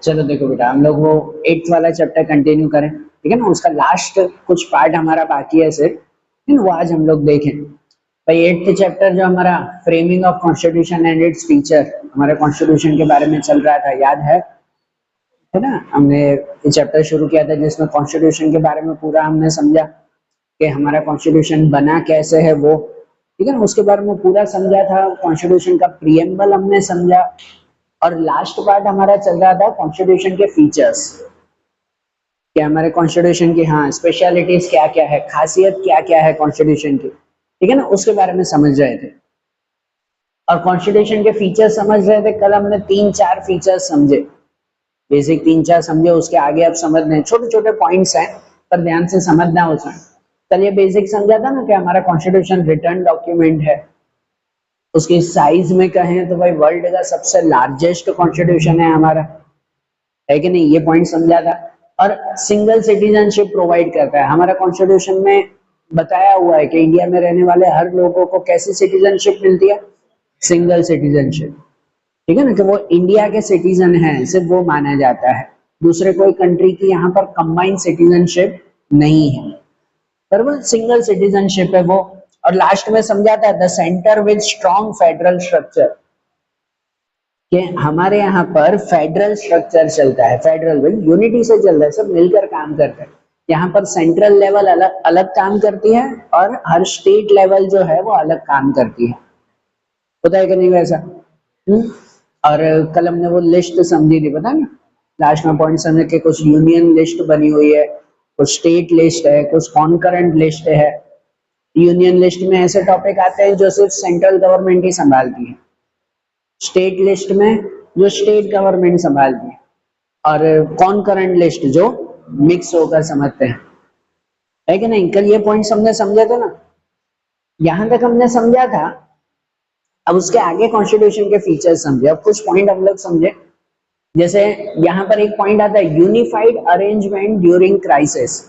चलो देखो बेटा, हम लोग वो 8th वाला चैप्टर कंटिन्यू करें, ठीक है ना। उसका लास्ट कुछ पार्ट हमारा बाकी है सिर्फ, लेकिन वो आज हम लोग देखें। भाई 8th चैप्टर जो हमारा framing of constitution and its feature, हमारे कॉन्स्टिट्यूशन के बारे में चल रहा था, याद है ना। हमने ये चैप्टर शुरू किया था जिसमें कॉन्स्टिट्यूशन के बारे में पूरा हमने समझा कि हमारा कॉन्स्टिट्यूशन बना कैसे है वो, ठीक है ना। उसके बारे में पूरा समझा था, कॉन्स्टिट्यूशन का प्रीएम्बल हमने समझा, और लास्ट पार्ट हमारा चल रहा था कॉन्स्टिट्यूशन के फीचर्स, कि हमारे कॉन्स्टिट्यूशन की हाँ स्पेशलिटीज क्या क्या है, खासियत क्या क्या है कॉन्स्टिट्यूशन की, ठीक है ना, उसके बारे में समझ रहे थे। और कॉन्स्टिट्यूशन के फीचर्स समझ रहे थे, कल हमने 3-4 फीचर्स समझे, बेसिक 3-4 समझे। उसके आगे अब समझ रहे हैं, छोटे छोटे पॉइंट्स हैं पर ध्यान से समझना उसमें। कल ये बेसिक समझा था ना कि हमारा कॉन्स्टिट्यूशन रिटर्न डॉक्यूमेंट है, उसकी साइज में कहें तो भाई वर्ल्ड का सबसे लार्जेस्ट कॉन्स्टिट्यूशन है हमारा, है कि नहीं, ये पॉइंट समझा था। और सिंगल सिटीजनशिप प्रोवाइड करता है हमारा कॉन्स्टिट्यूशन में, बताया हुआ है कि इंडिया में रहने वाले हर लोगों को कैसी सिटीजनशिप मिलती है, सिंगल सिटीजनशिप, ठीक है ना, कि वो इंडिया के सिटीजन हैं, सिर्फ वो माना जाता है, दूसरे कोई कंट्री की यहाँ पर कंबाइंड सिटीजनशिप नहीं है, पर वो सिंगल सिटीजनशिप है वो। और लास्ट में समझा था the centre with strong federal structure, कि हमारे यहाँ पर फेडरल स्ट्रक्चर चलता है, फेडरल विद यूनिटी से चल रहा है, सब मिलकर काम करते हैं। यहाँ पर सेंट्रल लेवल अलग अलग काम करती है और हर स्टेट लेवल जो है वो अलग काम करती है, पता है कि नहीं वैसा। और कल हमने वो लिस्ट समझी थी, पता ना, लास्ट में पॉइंट समझे कि कुछ यूनियन लिस्ट बनी हुई है, कुछ स्टेट लिस्ट है, कुछ कॉन्करेंट लिस्ट है। यूनियन लिस्ट में ऐसे टॉपिक आते हैं जो सिर्फ सेंट्रल गवर्नमेंट ही संभालती है, स्टेट लिस्ट में जो स्टेट गवर्नमेंट संभालती है, और कॉन्करेंट लिस्ट जो मिक्स होकर समझते हैं, है कि नहीं। कल ये पॉइंट समझे थे ना, यहां तक हमने समझा था। अब उसके आगे कॉन्स्टिट्यूशन के फीचर्स समझे, अब कुछ पॉइंट हम लोग समझे। जैसे यहाँ पर एक पॉइंट आता है यूनिफाइड अरेंजमेंट ड्यूरिंग क्राइसिस,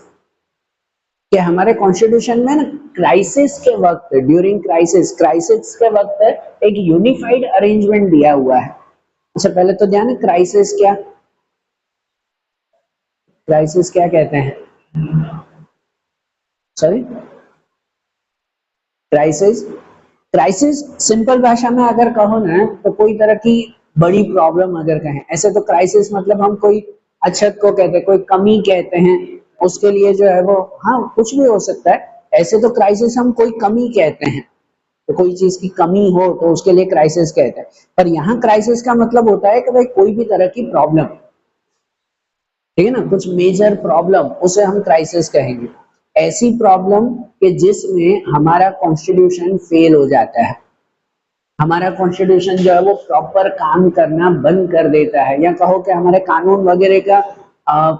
कि हमारे कॉन्स्टिट्यूशन में ना क्राइसिस के वक्त, ड्यूरिंग क्राइसिस के वक्त एक यूनिफाइड अरेंजमेंट दिया हुआ है। अच्छा पहले तो ध्यान है, क्राइसिस क्या कहते हैं, सॉरी, क्राइसिस सिंपल भाषा में अगर कहो ना तो कोई तरह की बड़ी प्रॉब्लम अगर कहें, ऐसे तो क्राइसिस मतलब हम कोई अछत को कहते हैं, कोई कमी कहते हैं, उसके लिए जो है वो हाँ कुछ भी हो सकता है। ऐसे तो क्राइसिस हम कोई कमी कहते हैं, तो कोई चीज की कमी हो तो उसके लिए क्राइसिस कहते हैं। पर यहाँ क्राइसिस का मतलब होता है कि भाई कोई भी तरह की प्रॉब्लम, ठीक है ना, कुछ मेजर प्रॉब्लम, उसे हम क्राइसिस कहेंगे। ऐसी प्रॉब्लम कि जिसमें हमारा कॉन्स्टिट्यूशन फेल हो जाता है, हमारा कॉन्स्टिट्यूशन जो है वो प्रॉपर काम करना बंद कर देता है, या कहो कि हमारे कानून वगैरह का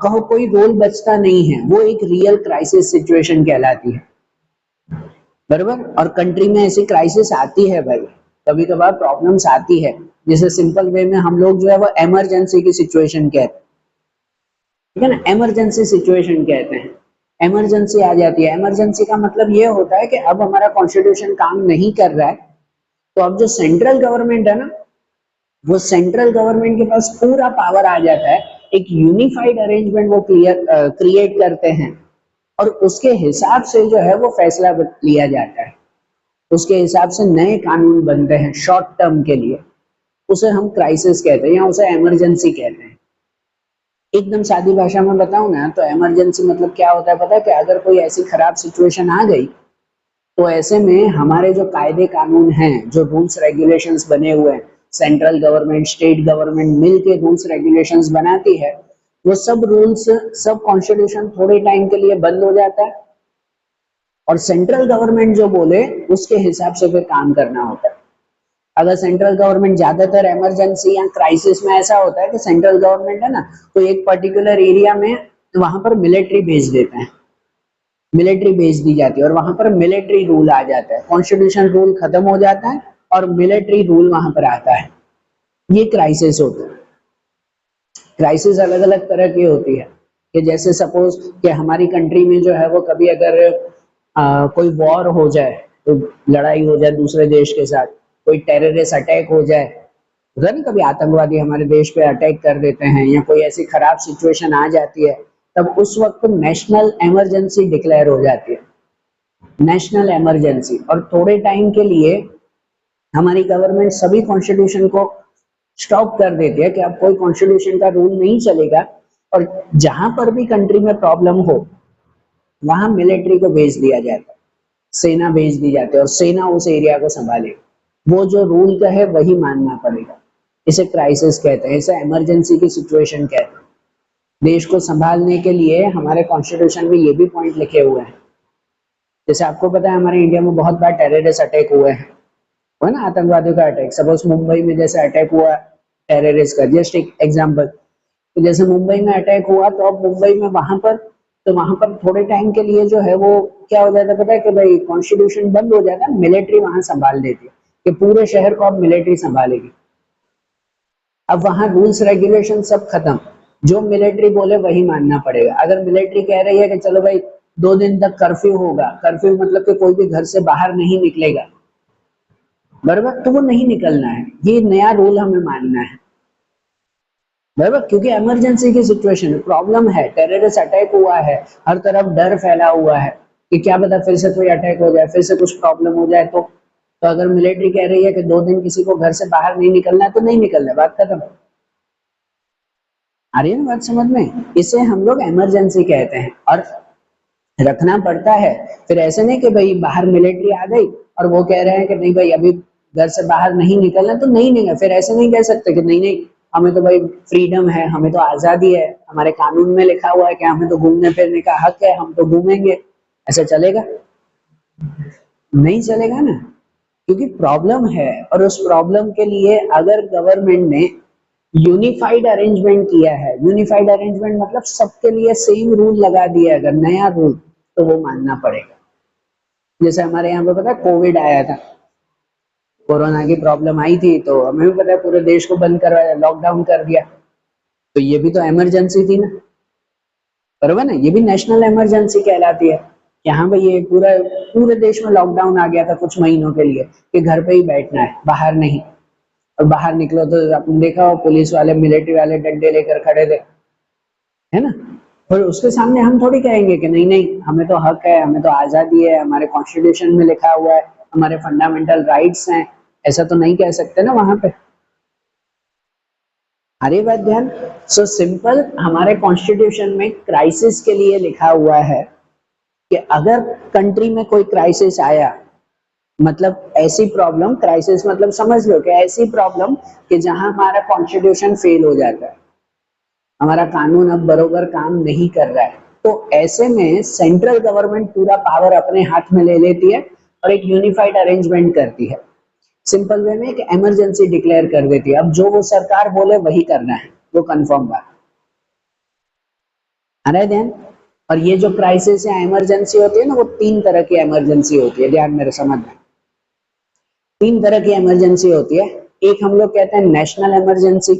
कहो कोई रोल बचता नहीं है, वो एक रियल क्राइसिस सिचुएशन कहलाती है, बराबर। और कंट्री में ऐसी क्राइसिस आती है भाई, कभी कभार प्रॉब्लम्स आती है, जिसे सिंपल वे में हम लोग जो है वो इमरजेंसी की सिचुएशन कहते हैं, ठीक है ना, इमरजेंसी सिचुएशन कहते हैं। इमरजेंसी आ जाती है, इमरजेंसी का मतलब ये होता है कि अब हमारा कॉन्स्टिट्यूशन काम नहीं कर रहा है, तो अब जो सेंट्रल गवर्नमेंट है ना, वो सेंट्रल गवर्नमेंट के पास पूरा पावर आ जाता है, एक यूनिफाइड अरेंजमेंट वो क्रिएट करते हैं, और उसके हिसाब से जो है वो फैसला लिया जाता है, उसके हिसाब से नए कानून बनते हैं शॉर्ट टर्म के लिए, उसे हम क्राइसिस कहते हैं या उसे इमरजेंसी कहते हैं। एकदम सादी भाषा में बताऊं ना तो इमरजेंसी मतलब क्या होता है पता है, कि अगर कोई ऐसी खराब सिचुएशन आ गई तो ऐसे में हमारे जो कायदे कानून हैं, जो रूल्स रेगुलेशंस बने हुए हैं, सेंट्रल गवर्नमेंट स्टेट गवर्नमेंट मिलके रूल्स रेगुलेशंस बनाती है, वो सब रूल्स, सब कॉन्स्टिट्यूशन थोड़े टाइम के लिए बंद हो जाता है, और सेंट्रल गवर्नमेंट जो बोले उसके हिसाब से फिर काम करना होता है। अगर सेंट्रल गवर्नमेंट, ज्यादातर इमरजेंसी या क्राइसिस में ऐसा होता है कि सेंट्रल गवर्नमेंट है ना, तो एक पर्टिकुलर एरिया में वहां पर मिलिट्री भेज देते हैं, मिलिट्री भेज दी जाती है, और वहां पर मिलिट्री रूल आ जाता है, कॉन्स्टिट्यूशन रूल खत्म हो जाता है और मिलिट्री रूल वहां पर आता है, ये क्राइसिस होता है। क्राइसिस अलग अलग तरह की होती है, कि जैसे सपोज कि हमारी कंट्री में जो है वो कभी अगर कोई वॉर हो जाए, तो लड़ाई हो जाए दूसरे देश के साथ, कोई टेररिस्ट अटैक हो जाए, होता नहीं, कभी आतंकवादी हमारे देश पे अटैक कर देते हैं या कोई ऐसी खराब सिचुएशन आ जाती है, तब उस वक्त नेशनल इमरजेंसी डिक्लेयर हो जाती है, नेशनल इमरजेंसी। और थोड़े टाइम के लिए हमारी गवर्नमेंट सभी कॉन्स्टिट्यूशन को स्टॉप कर देती है कि अब कोई कॉन्स्टिट्यूशन का रूल नहीं चलेगा, और जहां पर भी कंट्री में प्रॉब्लम हो वहां मिलिट्री को भेज दिया जाता है, सेना भेज दी जाती है और सेना उस एरिया को संभालेगी। वो जो रूल का है वही मानना पड़ेगा। इसे क्राइसिस कहते हैं, इसे इमरजेंसी की सिचुएशन कहते हैं। देश को संभालने के लिए हमारे कॉन्स्टिट्यूशन में ये भी पॉइंट लिखे हुए हैं। जैसे आपको पता है हमारे इंडिया में बहुत बार टेररिस्ट अटैक हुए हैं, हुआ ना, आतंकवादियों का अटैक। सपोज मुंबई में जैसे अटैक हुआ टेररिस्ट का, जस्ट एक एग्जांपल। तो जैसे मुंबई में अटैक हुआ तो अब मुंबई में वहां पर थोड़े टाइम के लिए जो है वो क्या हो जाता है पता है, कि भाई कॉन्स्टिट्यूशन बंद हो जाता है, मिलिट्री वहां संभाल लेती है कि पूरे शहर को अब मिलिट्री संभालेगी। अब वहां रूल्स रेगुलेशन सब खत्म, जो मिलिट्री बोले वही मानना पड़ेगा। अगर मिलिट्री कह रही है कि चलो भाई 2 दिन तक कर्फ्यू होगा, कर्फ्यू मतलब कि कोई भी घर से बाहर नहीं निकलेगा, बराबर, तो वो नहीं निकलना है, ये नया रूल हमें मानना है, बराबर, क्योंकि इमरजेंसी की सिचुएशन है, प्रॉब्लम है, टेररिस्ट अटैक हुआ है, हर तरफ डर फैला हुआ है कि क्या पता फिर से कोई अटैक हो जाए, फिर से कुछ प्रॉब्लम हो जाए। तो अगर मिलिट्री कह रही है कि 2 दिन किसी को घर से बाहर नहीं निकलना है तो नहीं निकलना है, बात खत्म। आ रही है ना बात समझ में? इसे हम लोग इमरजेंसी कहते हैं और रखना पड़ता है। फिर ऐसे नहीं कि भाई बाहर मिलिट्री आ गई और वो कह रहे हैं कि नहीं भाई अभी घर से बाहर नहीं निकलना, तो नहीं निकल, फिर ऐसे नहीं कह सकते कि नहीं नहीं हमें तो भाई फ्रीडम है, हमें तो आजादी है, हमारे कानून में लिखा हुआ है कि हमें तो घूमने फिरने का हक है, हम तो घूमेंगे। ऐसा चलेगा? नहीं चलेगा ना, क्योंकि प्रॉब्लम है। और उस प्रॉब्लम के लिए अगर गवर्नमेंट ने यूनिफाइड अरेंजमेंट किया है, यूनिफाइड अरेंजमेंट मतलब सबके लिए सेम रूल लगा दिया है, अगर नया रूल, तो वो मानना पड़ेगा। जैसे हमारे यहाँ पे पता है कोविड आया था, कोरोना की प्रॉब्लम आई थी, तो हमें भी पता है पूरे देश को बंद करवाया, लॉकडाउन कर दिया। तो ये भी तो इमरजेंसी थी ना, बरोबर ना, ये भी नेशनल इमरजेंसी कहलाती है। यहाँ पे ये पूरा पूरे देश में लॉकडाउन आ गया था कुछ महीनों के लिए कि घर पे ही बैठना है, बाहर नहीं। और बाहर निकलो तो आपने देखा हो पुलिस वाले मिलिट्री वाले डंडे लेकर खड़े थे, है ना। और उसके सामने हम थोड़ी कहेंगे कि नहीं नहीं हमें तो हक है, हमें तो आजादी है, हमारे कॉन्स्टिट्यूशन में लिखा हुआ है, हमारे फंडामेंटल राइट्स हैं, ऐसा तो नहीं कह सकते ना वहां पे। हरी बात ध्यान। सो सिंपल, हमारे कॉन्स्टिट्यूशन में क्राइसिस के लिए लिखा हुआ है कि अगर कंट्री में कोई क्राइसिस आया, मतलब ऐसी प्रॉब्लम, क्राइसिस मतलब समझ लो कि ऐसी प्रॉब्लम कि जहां हमारा कॉन्स्टिट्यूशन फेल हो जाता है, हमारा कानून अब बरोबर काम नहीं कर रहा है, तो ऐसे में सेंट्रल गवर्नमेंट पूरा पावर अपने हाथ में ले लेती है और एक यूनिफाइड अरेंजमेंट करती है। सिंपल वे में एक इमरजेंसी डिक्लेयर कर देती है। अब जो वो सरकार बोले वही करना है, वो कंफर्म बात। आ रहा है ध्यान? और ये जो क्राइसिस या इमरजेंसी होती है ना, वो 3 तरह की इमरजेंसी होती है, ध्यान मेरे समझ में। 3 तरह की इमरजेंसी होती है। एक हम लोग कहते हैं नेशनल इमरजेंसी,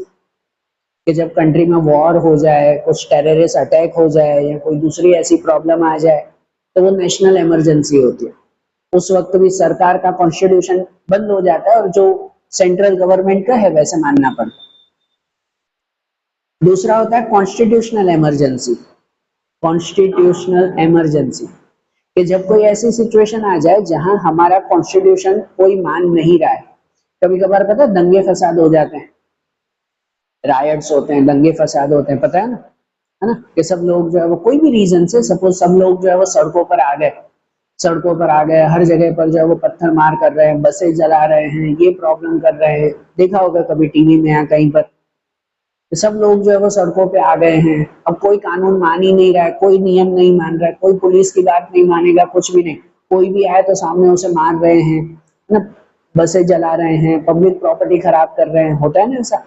कि जब कंट्री में वॉर हो जाए, कुछ टेररिस्ट अटैक हो जाए या कोई दूसरी ऐसी प्रॉब्लम आ जाए, तो वो नेशनल इमरजेंसी होती है। उस वक्त भी सरकार का कॉन्स्टिट्यूशन बंद हो जाता है और जो सेंट्रल गवर्नमेंट का है वैसे मानना पड़ता है। दूसरा होता है कॉन्स्टिट्यूशनल इमरजेंसी। कॉन्स्टिट्यूशनल इमरजेंसी कि जब कोई ऐसी सिचुएशन आ जाए जहां हमारा कॉन्स्टिट्यूशन कोई मान नहीं रहा है। कभी कभार पता है दंगे फसाद हो जाते हैं, रायट्स होते हैं, दंगे फसाद होते हैं, पता है ना, कि सब लोग जो है वो कोई भी रीजन से, सपोज सब लोग जो है वो सड़कों पर आ गए, सड़कों पर आ गए, हर जगह पर जो है वो पत्थर मार कर रहे हैं, बसें जला रहे हैं, ये प्रॉब्लम कर रहे हैं, देखा होगा कभी टीवी में या कहीं पर। तो सब लोग जो है वो सड़कों पे आ गए हैं, अब कोई कानून मान ही नहीं रहा है, कोई नियम नहीं मान रहा है, कोई पुलिस की बात नहीं मानेगा, कुछ भी नहीं, कोई भी आए तो सामने उसे मार रहे हैं, है ना, बसें जला रहे हैं, पब्लिक प्रॉपर्टी खराब कर रहे हैं, होता है ना ऐसा।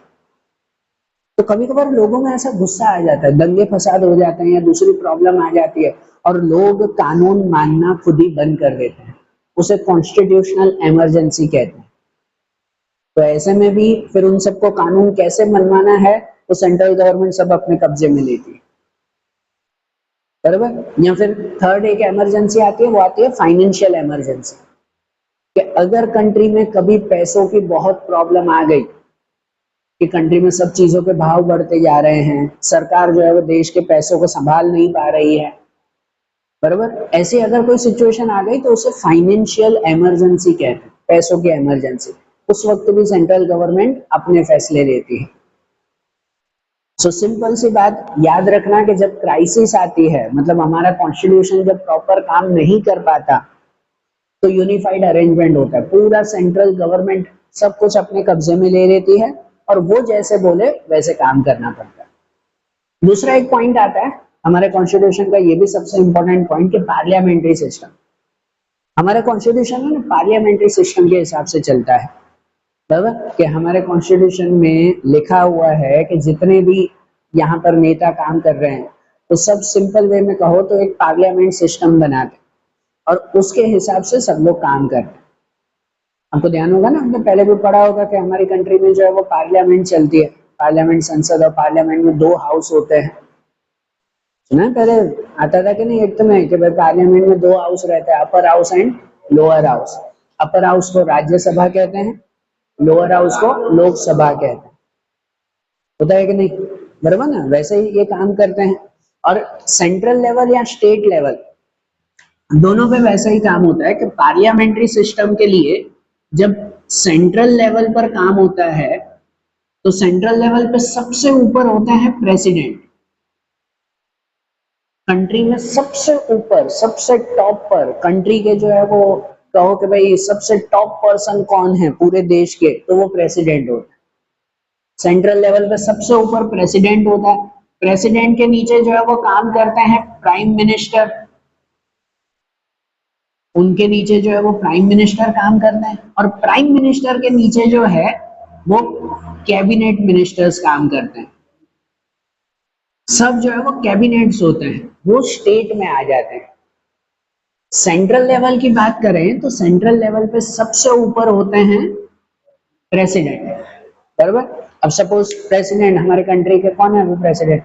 तो कभी कभार लोगों में ऐसा गुस्सा आ जाता है, दंगे फसाद हो जाते हैं या दूसरी प्रॉब्लम आ जाती है और लोग कानून मानना खुद ही बंद कर देते हैं, उसे कॉन्स्टिट्यूशनल इमरजेंसी कहते हैं। तो ऐसे में भी फिर उन सबको कानून कैसे मनवाना है, वो सेंट्रल गवर्नमेंट सब अपने कब्जे में लेती है, बराबर। या फिर थर्ड एक इमरजेंसी आती है, वो आती है फाइनेंशियल इमरजेंसी, कि अगर कंट्री में कभी पैसों की बहुत प्रॉब्लम आ गई, कि कंट्री में सब चीजों के भाव बढ़ते जा रहे हैं, सरकार जो है वो देश के पैसों को संभाल नहीं पा रही है, बराबर। ऐसी अगर कोई सिचुएशन आ गई तो उसे फाइनेंशियल इमरजेंसी कहते हैं, पैसों की इमरजेंसी। उस वक्त भी सेंट्रल गवर्नमेंट अपने फैसले लेती है। सो सिंपल सी बात याद रखना कि जब क्राइसिस आती है, मतलब हमारा कॉन्स्टिट्यूशन जब प्रॉपर काम नहीं कर पाता, तो यूनिफाइड अरेंजमेंट होता है, पूरा सेंट्रल गवर्नमेंट सब कुछ अपने कब्जे में ले लेती है और वो जैसे बोले वैसे काम करना पड़ता है। दूसरा एक पॉइंट आता है हमारे कॉन्स्टिट्यूशन का, ये भी सबसे इंपॉर्टेंट पॉइंट, कि पार्लियामेंट्री सिस्टम। हमारे कॉन्स्टिट्यूशन में पार्लियामेंट्री सिस्टम के हिसाब से चलता है, बराबर। कि हमारे कॉन्स्टिट्यूशन में लिखा हुआ है कि जितने भी यहाँ पर नेता काम कर रहे हैं, तो सब सिंपल वे में कहो तो एक पार्लियामेंट सिस्टम बनाते और उसके हिसाब से सब लोग काम करते हैं। आपको ध्यान होगा ना, हमने पहले भी पढ़ा होगा कि हमारी कंट्री में जो है वो पार्लियामेंट चलती है, पार्लियामेंट संसद, और पार्लियामेंट में 2 हाउस होते हैं। सुना पहले आता था कि नहीं 8th में, कि भाई पार्लियामेंट में 2 हाउस रहते हैं, upper house and lower house. Upper house को राज्यसभा कहते हैं, लोअर हाउस को लोकसभा कहते हैं, होता है कि नहीं, बराबर ना। वैसे ही ये काम करते हैं। और सेंट्रल लेवल या स्टेट लेवल दोनों पे वैसा ही काम होता है कि पार्लियामेंट्री सिस्टम के लिए जब सेंट्रल लेवल पर काम होता है, तो सेंट्रल लेवल पे सबसे ऊपर होते हैं प्रेसिडेंट। कंट्री में सबसे ऊपर, सबसे टॉप पर, कंट्री के जो है वो कहो कि भाई सबसे टॉप पर्सन कौन है पूरे देश के, तो वो प्रेसिडेंट होता है। सेंट्रल लेवल पे सबसे ऊपर प्रेसिडेंट होता है। प्रेसिडेंट के नीचे जो है वो काम करते हैं प्राइम मिनिस्टर, उनके नीचे जो है वो प्राइम मिनिस्टर काम करते हैं, और प्राइम मिनिस्टर के नीचे जो है वो कैबिनेट मिनिस्टर्स काम करते हैं। सब जो है वो कैबिनेट्स होते हैं, वो स्टेट में आ जाते हैं। सेंट्रल लेवल की बात करें तो सेंट्रल लेवल पे सबसे ऊपर होते हैं प्रेसिडेंट, बराबर। अब सपोज प्रेसिडेंट हमारे कंट्री के कौन है वो प्रेसिडेंट?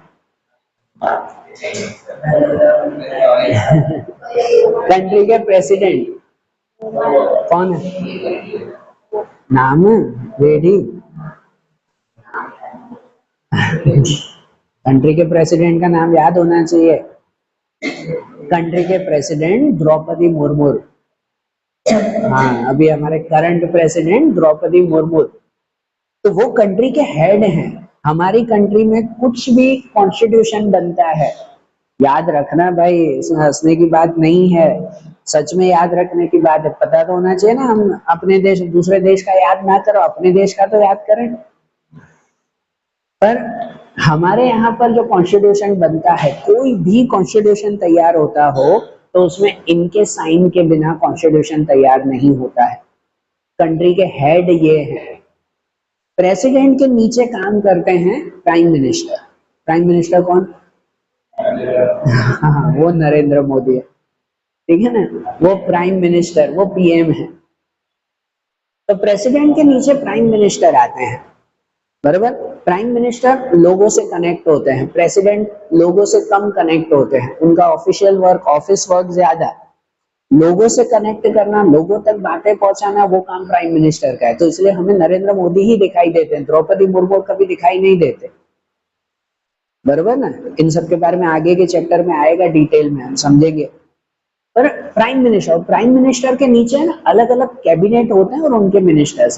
कंट्री के प्रेसिडेंट कौन है? नाम रेडी? कंट्री के प्रेसिडेंट का नाम याद होना चाहिए। कंट्री के प्रेसिडेंट द्रौपदी मुर्मू। हाँ, अभी हमारे करंट प्रेसिडेंट द्रौपदी मुर्मू, तो वो कंट्री के हेड हैं। हमारी कंट्री में कुछ भी कॉन्स्टिट्यूशन बनता है, याद रखना भाई, इसमें हंसने की बात नहीं है, सच में याद रखने की बात है। पता तो होना चाहिए ना, हम अपने देश दूसरे देश का याद ना करो, अपने देश का तो याद करें। पर हमारे यहाँ पर जो कॉन्स्टिट्यूशन बनता है, कोई भी कॉन्स्टिट्यूशन तैयार होता हो तो उसमें इनके साइन के बिना कॉन्स्टिट्यूशन तैयार नहीं होता है। कंट्री के हेड ये हैं। प्रेसिडेंट के नीचे काम करते हैं प्राइम मिनिस्टर। प्राइम मिनिस्टर कौन? हाँ, वो नरेंद्र मोदी है, ठीक है ना, वो प्राइम मिनिस्टर, वो पीएम है। तो प्रेसिडेंट के नीचे प्राइम मिनिस्टर आते हैं, बराबर। प्राइम मिनिस्टर लोगों से कनेक्ट होते हैं, प्रेसिडेंट लोगों से कम कनेक्ट होते हैं, उनका ऑफिशियल वर्क, ऑफिस वर्क ज्यादा। लोगों से कनेक्ट करना, लोगों तक बातें पहुंचाना, वो काम प्राइम मिनिस्टर का है। तो इसलिए हमें नरेंद्र मोदी ही दिखाई देते हैं, द्रौपदी मुर्मू कभी दिखाई नहीं देते, बराबर ना। इन सब के बारे में आगे के चैप्टर में आएगा, डिटेल में हम समझेंगे। पर प्राइम मिनिस्टर के नीचे ना अलग अलग कैबिनेट होते हैं और उनके मिनिस्टर्स।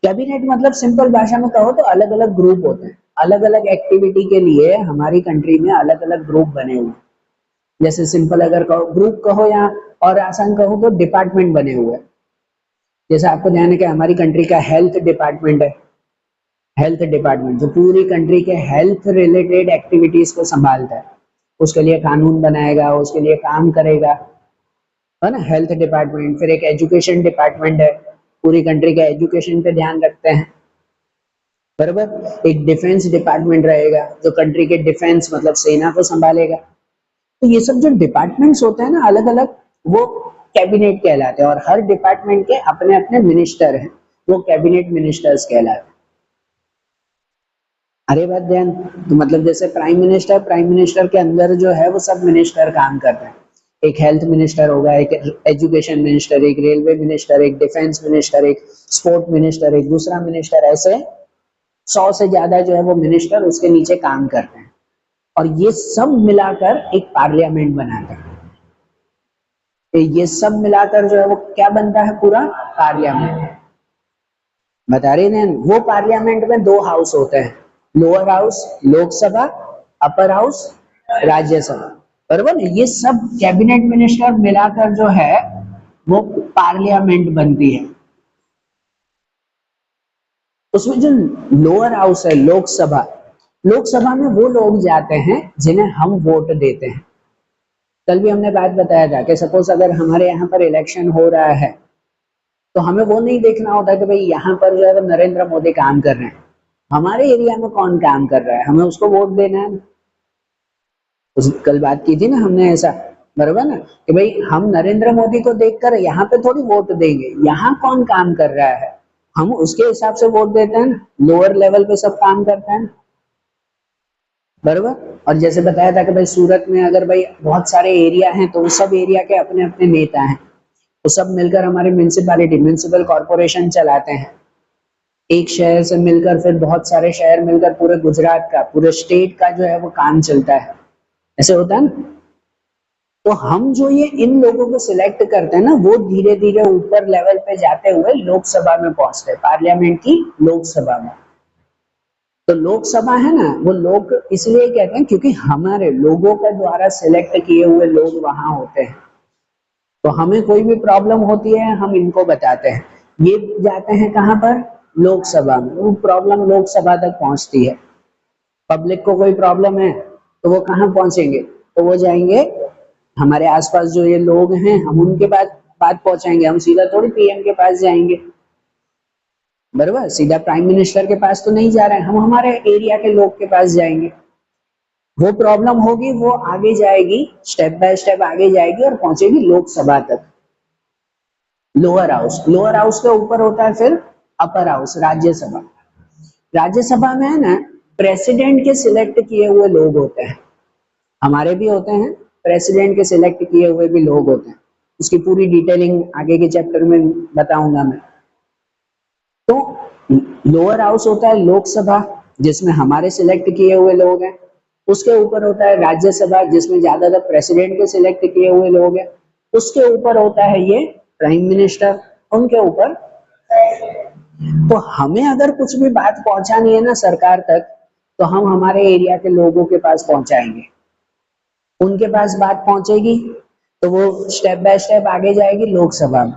कैबिनेट मतलब सिंपल भाषा में कहो तो अलग अलग ग्रुप होते हैं, अलग अलग एक्टिविटी के लिए हमारी कंट्री में अलग अलग ग्रुप बने हुए हैं। जैसे सिंपल अगर कहो ग्रुप कहो, या और आसान कहो तो डिपार्टमेंट बने हुए हैं। जैसे आपको ध्यान है कि हमारी कंट्री का हेल्थ डिपार्टमेंट है, हेल्थ डिपार्टमेंट जो पूरी कंट्री के हेल्थ रिलेटेड एक्टिविटीज को संभालता है, उसके लिए कानून बनाएगा, उसके लिए काम करेगा, है ना, हेल्थ डिपार्टमेंट। फिर एक एजुकेशन डिपार्टमेंट है, पूरी कंट्री के एजुकेशन पे ध्यान रखते हैं, बराबर। एक डिफेंस डिपार्टमेंट रहेगा जो कंट्री के डिफेंस मतलब सेना को संभालेगा। तो ये सब जो डिपार्टमेंट्स होते हैं ना अलग अलग, वो कैबिनेट कहलाते हैं, और हर डिपार्टमेंट के अपने अपने मिनिस्टर हैं, वो कैबिनेट मिनिस्टर्स कहलाते हैं। अरे बात ध्यान, तो मतलब जैसे प्राइम मिनिस्टर के अंदर जो है वो सब मिनिस्टर काम करते हैं। एक हेल्थ मिनिस्टर होगा, एक एजुकेशन मिनिस्टर, एक रेलवे मिनिस्टर, एक डिफेंस मिनिस्टर, एक स्पोर्ट मिनिस्टर, एक दूसरा मिनिस्टर, ऐसे 100 से ज्यादा जो है वो मिनिस्टर उसके नीचे काम करते हैं, और ये सब मिलाकर एक पार्लियामेंट बनाते हैं। तो ये सब मिलाकर जो है वो क्या बनता है, पूरा पार्लियामेंट। बता रहे हैं, वो पार्लियामेंट में दो हाउस होते हैं, lower house Lok Sabha, upper house Rajya Sabha, बराबर ना। ये सब कैबिनेट मिनिस्टर मिलाकर जो है वो पार्लियामेंट बनती है। उसमें जो लोअर हाउस है लोकसभा, लोकसभा में वो लोग जाते हैं जिन्हें हम वोट देते हैं। कल भी हमने बात बताया था कि सपोज अगर हमारे यहाँ पर इलेक्शन हो रहा है तो हमें वो नहीं देखना होता कि भाई यहाँ पर जो है वो नरेंद्र मोदी काम कर रहे हैं, हमारे एरिया में कौन काम कर रहा है, हमें उसको वोट देना है। उस कल बात की थी ना हमने ऐसा, बराबर ना, कि भाई हम नरेंद्र मोदी को देखकर यहाँ पे थोड़ी वोट देंगे, यहाँ कौन काम कर रहा है हम उसके हिसाब से वोट देते हैं ना। लोअर लेवल पे सब काम करते हैं, बराबर। और जैसे बताया था कि भाई सूरत में अगर भाई बहुत सारे एरिया हैं तो उस सब एरिया के अपने अपने नेता हैं, तो सब मिलकर हमारी म्यूनिसिपैलिटी म्यूनिसिपल कॉर्पोरेशन चलाते हैं। एक शहर से मिलकर फिर बहुत सारे शहर मिलकर पूरे गुजरात का, पूरे स्टेट का जो है वो काम चलता है, ऐसे होता है ना। तो हम जो ये इन लोगों को सिलेक्ट करते हैं ना, वो धीरे धीरे ऊपर लेवल पे जाते हुए लोकसभा में पहुंचते हैं, पार्लियामेंट की लोकसभा में। तो लोकसभा है ना, वो लोग इसलिए कहते हैं क्योंकि हमारे लोगों के द्वारा सिलेक्ट किए हुए लोग वहां होते हैं। तो हमें कोई भी प्रॉब्लम होती है हम इनको बताते हैं, ये जाते हैं कहाँ पर, लोकसभा में। वो प्रॉब्लम लोकसभा तक पहुंचती है। पब्लिक को कोई प्रॉब्लम है तो वो कहाँ पहुंचेंगे, तो वो जाएंगे हमारे आसपास जो ये लोग हैं हम उनके पास बात पहुंचाएंगे। हम सीधा थोड़ी पीएम के पास जाएंगे, बराबर, सीधा प्राइम मिनिस्टर के पास तो नहीं जा रहे हैं, हम हमारे एरिया के लोग के पास जाएंगे। वो प्रॉब्लम होगी वो आगे जाएगी, स्टेप बाय स्टेप आगे जाएगी और पहुंचेगी लोकसभा तक। लोअर हाउस, लोअर हाउस के ऊपर होता है फिर अपर हाउस राज्यसभा। राज्यसभा में है ना प्रेसिडेंट के सिलेक्ट किए हुए लोग होते हैं, हमारे भी होते हैं, प्रेसिडेंट के सिलेक्ट किए हुए भी लोग होते हैं। उसकी पूरी डिटेलिंग आगे के चैप्टर में बताऊंगा मैं। तो लोअर हाउस होता है लोकसभा, जिसमें हमारे सिलेक्ट किए हुए लोग हैं। उसके ऊपर होता है राज्यसभा, जिसमें ज्यादातर प्रेसिडेंट के सिलेक्ट किए हुए लोग हैं। उसके ऊपर होता है ये प्राइम मिनिस्टर, उनके ऊपर। तो हमें अगर कुछ भी बात पहुंचानी है ना सरकार तक, तो हम हमारे एरिया के लोगों के पास पहुंचाएंगे, उनके पास बात पहुंचेगी तो वो स्टेप बाय स्टेप आगे जाएगी लोकसभा में।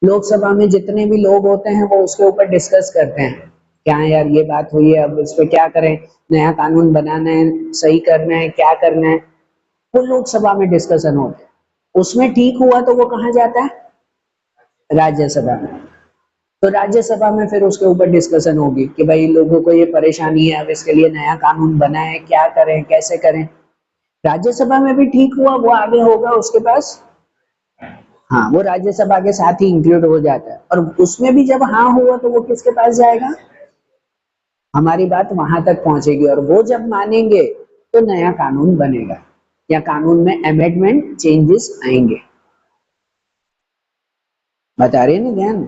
लोकसभा में जितने भी लोग होते हैं वो उसके ऊपर डिस्कस करते हैं, क्या यार ये बात हुई है, अब इस पे क्या करें, नया कानून बनाना है, सही करना है, क्या करना है, वो लोकसभा में डिस्कशन होते हैं। उसमें ठीक हुआ तो वो कहाँ जाता है, राज्यसभा में। तो राज्यसभा में फिर उसके ऊपर डिस्कशन होगी कि भाई लोगों को ये परेशानी है, अब इसके लिए नया कानून बना है, क्या करें कैसे करें। राज्यसभा में भी ठीक हुआ वो आगे होगा उसके पास, हाँ वो राज्यसभा के साथ ही इंक्लूड हो जाता है। और उसमें भी जब हाँ हुआ तो वो किसके पास जाएगा, हमारी बात वहां तक पहुंचेगी, और वो जब मानेंगे तो नया कानून बनेगा या कानून में अमेंडमेंट चेंजेस आएंगे। बता रहे हैं ना ध्यान।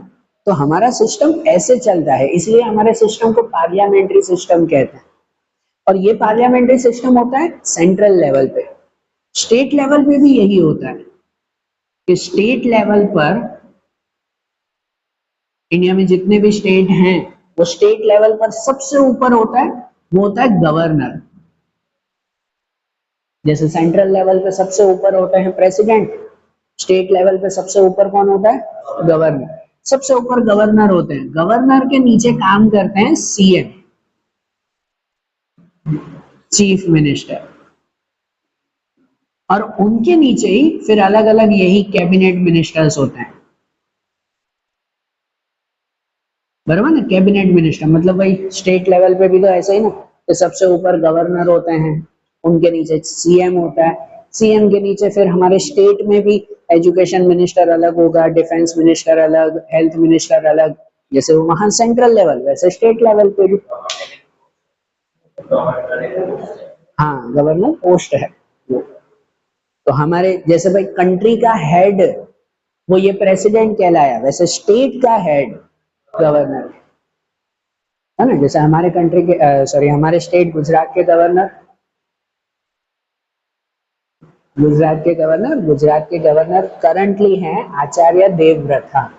तो हमारा सिस्टम ऐसे चलता है, इसलिए हमारे सिस्टम को पार्लियामेंट्री सिस्टम कहते हैं। और ये पार्लियामेंट्री सिस्टम होता है सेंट्रल लेवल पे। स्टेट लेवल पे भी यही होता है कि स्टेट लेवल पर इंडिया में जितने भी स्टेट हैं वो स्टेट लेवल पर सबसे ऊपर होता है, वो होता है गवर्नर। जैसे सेंट्रल लेवल पे सबसे ऊपर होते हैं प्रेसिडेंट, स्टेट लेवल पे सबसे ऊपर कौन होता है, गवर्नर। सबसे ऊपर गवर्नर होते हैं, गवर्नर के नीचे काम करते हैं सीएम, चीफ मिनिस्टर, और उनके नीचे ही फिर अलग अलग यही कैबिनेट मिनिस्टर्स होते हैं, बराबर ना। कैबिनेट मिनिस्टर मतलब भाई स्टेट लेवल पे भी तो ऐसा ही ना, तो सबसे ऊपर गवर्नर होते हैं, उनके नीचे सीएम होता है, सीएम के नीचे फिर हमारे स्टेट में भी एजुकेशन मिनिस्टर अलग होगा, डिफेंस मिनिस्टर अलग, हेल्थ मिनिस्टर अलग। जैसे वहां सेंट्रल लेवल वैसे स्टेट लेवल पे भी, हाँ गवर्नर पोस्ट है वो। तो हमारे जैसे भाई कंट्री का हेड वो ये प्रेसिडेंट कहलाया, वैसे स्टेट का हेड गवर्नर। है ना। जैसे हमारे कंट्री के सॉरी हमारे स्टेट गुजरात के गवर्नर, गुजरात के गवर्नर करंटली हैं आचार्य देवव्रत। हाँ,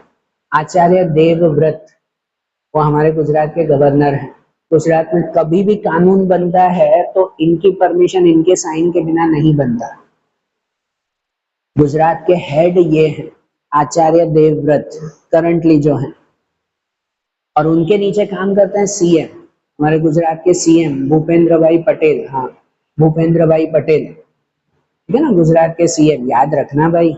आचार्य देवव्रत वो हमारे गुजरात के गवर्नर हैं। गुजरात में कभी भी कानून बनता है तो इनकी परमिशन, इनके साइन के बिना नहीं बनता। गुजरात के हेड ये हैं आचार्य देवव्रत करंटली जो हैं, और उनके नीचे काम करते हैं सीएम, हमारे गुजरात के सीएम भूपेंद्र भाई पटेल। हाँ, भूपेंद्र भाई पटेल, ठीक है ना, गुजरात के सीएम। याद रखना भाई,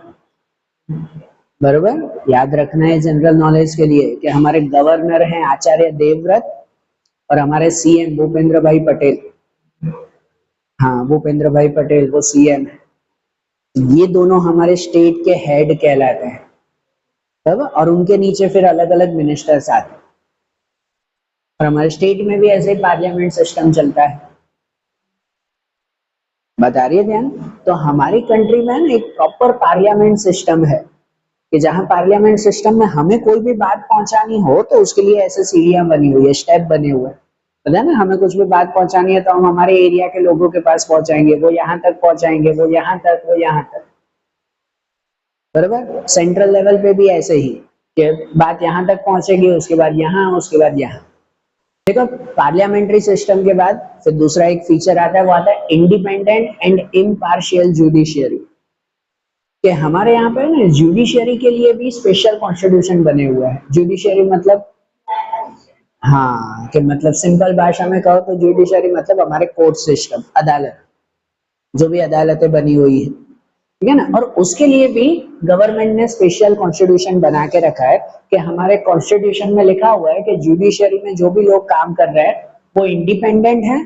बरोबर याद रखना है जनरल नॉलेज के लिए कि हमारे गवर्नर हैं आचार्य देवव्रत और हमारे सीएम भूपेंद्र भाई पटेल। हाँ, भूपेंद्र भाई पटेल वो सीएम है। ये दोनों हमारे स्टेट के हेड कहलाते हैं, तब और उनके नीचे फिर अलग अलग मिनिस्टर्स आते हैं। और हमारे स्टेट में भी ऐसे ही पार्लियामेंट सिस्टम चलता है। बता रही है ध्यान। तो हमारी कंट्री में ना एक प्रॉपर पार्लियामेंट सिस्टम है कि जहां पार्लियामेंट सिस्टम में हमें कोई भी बात पहुंचानी हो तो उसके लिए ऐसे सीढ़ियां बनी हुई है, स्टेप बने हुए हैं। पता है ना, हमें कुछ भी बात पहुंचानी है तो हम हमारे एरिया के लोगों के पास पहुंचाएंगे, वो यहाँ तक पहुंचाएंगे, वो यहाँ तक, वो यहाँ तक, बराबर। सेंट्रल लेवल पे भी ऐसे ही कि बात यहाँ तक पहुंचेगी, उसके बाद यहाँ, उसके बाद यहाँ। देखो, पार्लियामेंट्री सिस्टम के बाद फिर दूसरा एक फीचर आता है, वो आता है इंडिपेंडेंट एंड इम्पार्शियल जुडिशियरी। कि हमारे यहाँ पे ना जुडिशियरी के लिए भी स्पेशल कॉन्स्टिट्यूशन बने हुए हैं। जुडिशियरी मतलब, हाँ, कि मतलब सिंपल भाषा में कहो तो जुडिशियरी मतलब हमारे कोर्ट सिस्टम, अदालत, जो भी अदालतें बनी हुई है, ठीक है ना। और उसके लिए भी गवर्नमेंट ने स्पेशल कॉन्स्टिट्यूशन बना के रखा है कि हमारे कॉन्स्टिट्यूशन में लिखा हुआ है कि जुडिशियरी में जो भी लोग काम कर रहे हैं वो इंडिपेंडेंट है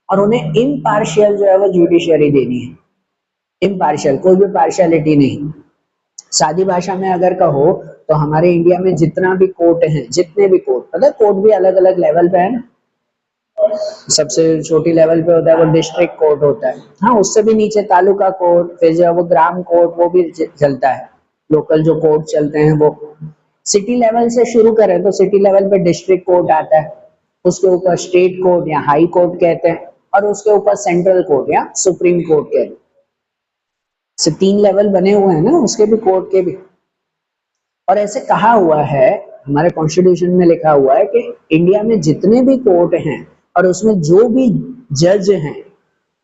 और उन्हें इम्पार्शियल जो है वो जुडिशियरी देनी है। इम्पार्शियल, कोई भी पार्शियलिटी नहीं। सादी भाषा में अगर कहो तो हमारे इंडिया में जितना भी कोर्ट है, जितने भी कोर्ट, पता है कोर्ट भी अलग अलग लेवल पे है ना। सबसे छोटी लेवल पे होता है वो डिस्ट्रिक्ट कोर्ट होता है। हाँ, उससे भी नीचे तालुका कोर्ट, फिर जो वो ग्राम कोर्ट, वो भी चलता है। लोकल जो कोर्ट चलते हैं वो सिटी लेवल से शुरू करें तो सिटी लेवल पे डिस्ट्रिक्ट कोर्ट आता है, उसके ऊपर स्टेट कोर्ट या हाई कोर्ट कहते हैं, और उसके ऊपर सेंट्रल कोर्ट या सुप्रीम कोर्ट कहते हैं। से 3 लेवल बने हुए हैं ना उसके भी, कोर्ट के भी। और ऐसे कहा हुआ है, हमारे कॉन्स्टिट्यूशन में लिखा हुआ है कि इंडिया में जितने भी कोर्ट हैं और उसमें जो भी जज हैं,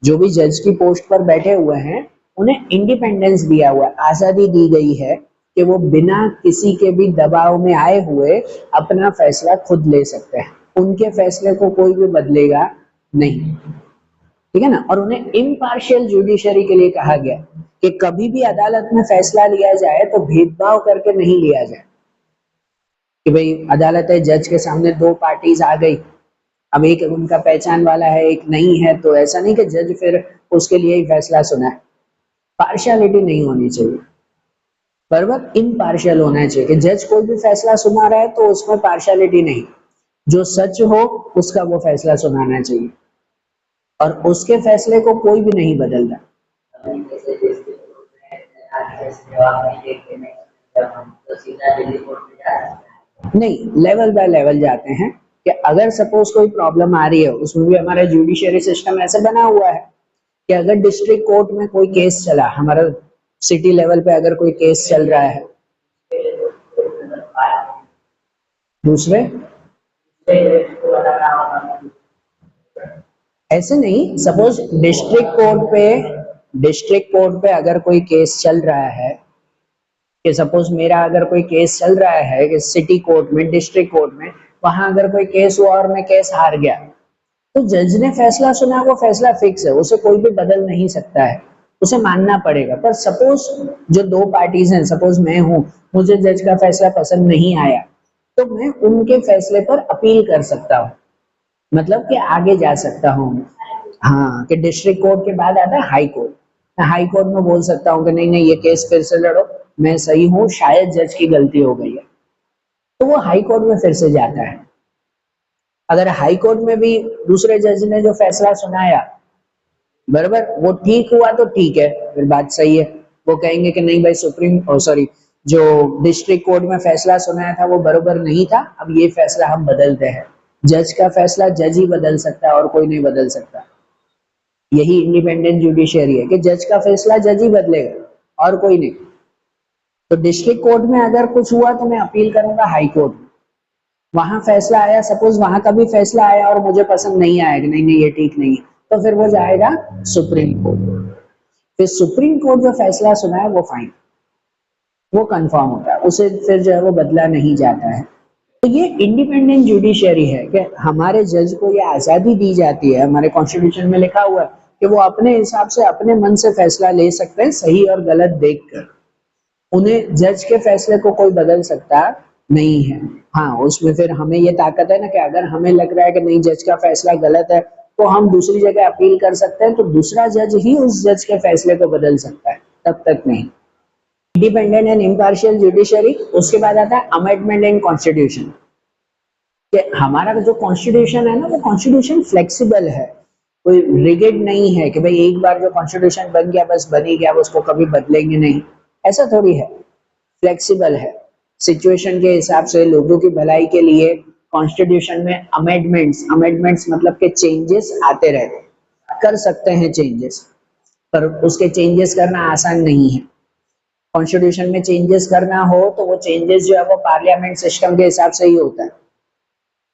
जो भी जज की पोस्ट पर बैठे हुए हैं, उन्हें इंडिपेंडेंस दिया हुआ है, आजादी दी गई है कि वो बिना किसी के भी दबाव में आए हुए अपना फैसला खुद ले सकते हैं। उनके फैसले को कोई भी बदलेगा नहीं, ठीक है ना। और उन्हें इम्पार्शियल जुडिशरी के लिए कहा गया कि कभी भी अदालत में फैसला लिया जाए तो भेदभाव करके नहीं लिया जाए कि भाई अदालत है, जज के सामने 2 पार्टीज आ गई, अब एक उनका पहचान वाला है, एक नहीं है, तो ऐसा नहीं कि जज फिर उसके लिए ही फैसला सुनाए। पार्शियलिटी नहीं होनी चाहिए, बराबर इम्पार्शियल होना चाहिए कि जज कोई भी फैसला सुना रहा है तो उसमें पार्शियलिटी नहीं, जो सच हो उसका वो फैसला सुनाना चाहिए और उसके फैसले को कोई भी नहीं बदलता। नहीं, लेवल बाय लेवल जाते हैं कि अगर सपोज कोई प्रॉब्लम आ रही है, उसमें भी हमारा जुडिशियरी सिस्टम ऐसे बना हुआ है कि अगर डिस्ट्रिक्ट कोर्ट में कोई केस चला, हमारा सिटी लेवल पे अगर कोई केस चल रहा है, दूसरे ऐसे नहीं, सपोज डिस्ट्रिक्ट कोर्ट पे अगर कोई केस चल रहा है, कि सपोज मेरा अगर कोई केस चल रहा है कि सिटी कोर्ट में, डिस्ट्रिक्ट कोर्ट में, वहां अगर कोई केस हुआ और मैं केस हार गया, तो जज ने फैसला सुना, वो फैसला फिक्स है, उसे कोई भी बदल नहीं सकता है, उसे मानना पड़ेगा। पर सपोज जो 2 पार्टीज हैं, सपोज मैं हूं, मुझे जज का फैसला पसंद नहीं आया, तो मैं उनके फैसले पर अपील कर सकता हूँ, मतलब कि आगे जा सकता हूँ। हाँ, कि डिस्ट्रिक्ट कोर्ट के बाद आता है हाई कोर्ट, मैं हाई कोर्ट में बोल सकता हूँ कि नहीं नहीं, ये केस फिर से लड़ो, मैं सही हूँ, शायद जज की गलती हो गई है, तो वो हाई कोर्ट में फिर से जाता है। अगर हाई कोर्ट में भी दूसरे जज ने जो फैसला सुनाया, बराबर, वो ठीक हुआ तो ठीक है, फिर बात सही है, वो कहेंगे कि नहीं भाई जो डिस्ट्रिक्ट कोर्ट में फैसला सुनाया था वो बराबर नहीं था, अब ये फैसला हम बदलते हैं, जज का फैसला जज ही बदल सकता है और कोई नहीं बदल सकता। यही इंडिपेंडेंट जुडिशरी है कि जज का फैसला जज ही बदलेगा और कोई नहीं। तो डिस्ट्रिक्ट कोर्ट में अगर कुछ हुआ तो मैं अपील करूंगा हाई कोर्ट में, वहां फैसला आया, सपोज वहां का भी फैसला आया और मुझे पसंद नहीं आया कि नहीं नहीं ये ठीक नहीं है, तो फिर वो जाएगा सुप्रीम कोर्ट। फिर सुप्रीम कोर्ट जो फैसला सुना है वो फाइन, वो कंफर्म होता है, उसे फिर जो है वो बदला नहीं जाता है। तो ये इंडिपेंडेंट जुडिशरी है कि हमारे जज को ये आजादी दी जाती है, हमारे कॉन्स्टिट्यूशन में लिखा हुआ है कि वो अपने हिसाब से अपने मन से फैसला ले सकते हैं, सही और गलत देखकर। उन्हें जज के फैसले को कोई बदल सकता नहीं है। हाँ, उसमें फिर हमें ये ताकत है ना कि अगर हमें लग रहा है कि नहीं जज का फैसला गलत है, तो हम दूसरी जगह अपील कर सकते हैं, तो दूसरा जज ही उस जज के फैसले को बदल सकता है, तब तक नहीं। Independent and impartial judiciary. उसके बाद आता है अमेंडमेंट इन कॉन्स्टिट्यूशन, कि हमारा जो कॉन्स्टिट्यूशन है ना वो कॉन्स्टिट्यूशन फ्लेक्सिबल है, कोई रिगिड नहीं है कि भाई एक बार जो कॉन्स्टिट्यूशन बन गया बस बन ही गया, उसको कभी बदलेंगे नहीं, ऐसा थोड़ी है। फ्लेक्सिबल है, सिचुएशन के हिसाब से लोगों की भलाई के लिए कॉन्स्टिट्यूशन में अमेंडमेंट्स मतलब के चेंजेस आते रहते, कर सकते हैं चेंजेस, पर उसके चेंजेस करना आसान नहीं है। कॉन्स्टिट्यूशन में चेंजेस करना हो तो वो चेंजेस जो है वो पार्लियामेंट सिस्टम के हिसाब से ही होता है।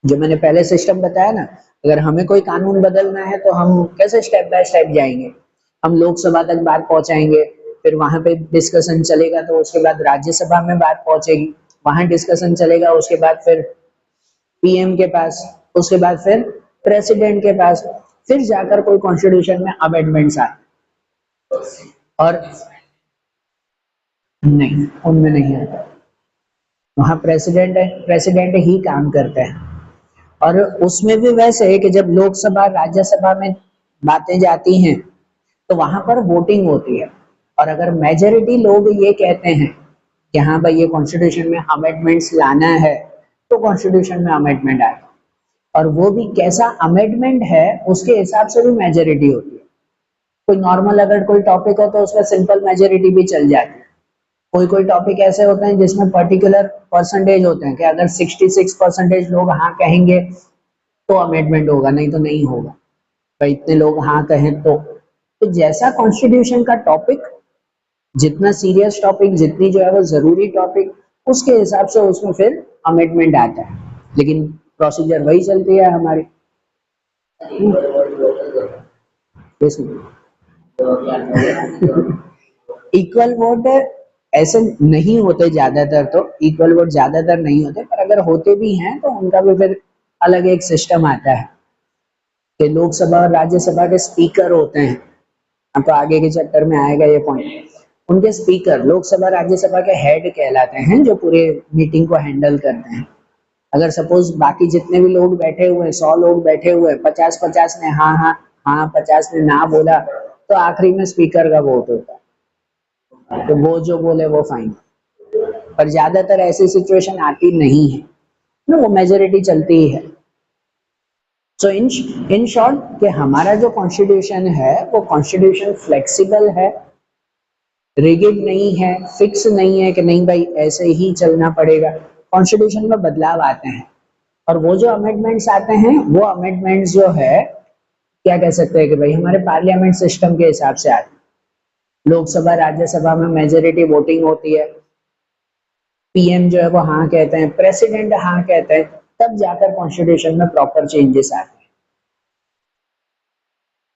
जो मैंने पहले सिस्टम बताया ना, अगर हमें कोई कानून बदलना है तो हम कैसे स्टेप बाय स्टेप जाएंगे, हम लोकसभा तक बात पहुंचाएंगे, फिर वहां पे डिस्कशन चलेगा, तो उसके बाद राज्यसभा में बात पहुंचेगी, वहां डिस्कशन चलेगा, उसके बाद फिर पीएम के पास, उसके बाद फिर प्रेसिडेंट के पास, फिर जाकर कोई कॉन्स्टिट्यूशन में अमेंडमेंट्स आए। और नहीं, उनमें नहीं आता, वहां प्रेसिडेंट है, प्रेसिडेंट ही काम करता है। और उसमें भी वैसे है कि जब लोकसभा राज्यसभा में बातें जाती हैं तो वहां पर वोटिंग होती है, और अगर मेजोरिटी लोग ये कहते हैं कि हाँ भाई ये कॉन्स्टिट्यूशन में अमेंडमेंट्स लाना है, तो कॉन्स्टिट्यूशन में अमेंडमेंट आए, और वो भी कैसा अमेंडमेंट है उसके हिसाब से भी मेजोरिटी होती है। कोई नॉर्मल अगर कोई टॉपिक हो तो उसमें सिंपल मेजोरिटी भी चल जाती है। कोई कोई टॉपिक ऐसे होते हैं जिसमें पर्टिकुलर परसेंटेज होते हैं कि अगर 66% लोग हाँ कहेंगे तो अमेंडमेंट होगा, नहीं तो नहीं होगा, तो इतने लोग हाँ कहें तो जैसा कॉन्स्टिट्यूशन का टॉपिक, जितना सीरियस टॉपिक, जितनी जो है वो जरूरी टॉपिक, उसके हिसाब से उसमें फिर अमेंडमेंट आता है, लेकिन प्रोसीजर वही चलती है हमारी। इक्वल वोट ऐसे नहीं होते ज्यादातर, तो इक्वल वोट ज्यादातर नहीं होते, पर अगर होते भी हैं तो उनका भी फिर अलग एक सिस्टम आता है कि लोकसभा और राज्यसभा के स्पीकर होते हैं, आपको आगे के चैप्टर में आएगा ये पॉइंट। उनके स्पीकर लोकसभा राज्यसभा के हेड कहलाते हैं, जो पूरे मीटिंग को हैंडल करते हैं। अगर सपोज बाकी जितने भी लोग बैठे हुए हैं, 100 लोग बैठे हुए हैं, 50-50 ने हाँ हाँ हाँ, 50 ने ना बोला, तो आखिरी में स्पीकर का वोट होता है, तो वो जो बोले वो फाइन। पर ज्यादातर ऐसी सिचुएशन आती नहीं है ना, वो मेजोरिटी चलती ही है। सो इन शॉर्ट कि हमारा जो कॉन्स्टिट्यूशन है वो कॉन्स्टिट्यूशन फ्लेक्सिबल है, रिगिड नहीं है, फिक्स नहीं है कि नहीं भाई ऐसे ही चलना पड़ेगा। कॉन्स्टिट्यूशन में बदलाव आते हैं, और वो जो अमेंडमेंट्स आते हैं वो अमेंडमेंट्स जो है क्या कह सकते हैं कि भाई हमारे पार्लियामेंट सिस्टम के हिसाब से आते हैं। लोकसभा राज्यसभा में मेजोरिटी वोटिंग होती है, पीएम जो है वो हाँ कहते हैं, प्रेसिडेंट हाँ कहते हैं, तब जाकर कॉन्स्टिट्यूशन में प्रॉपर चेंजेस आते हैं।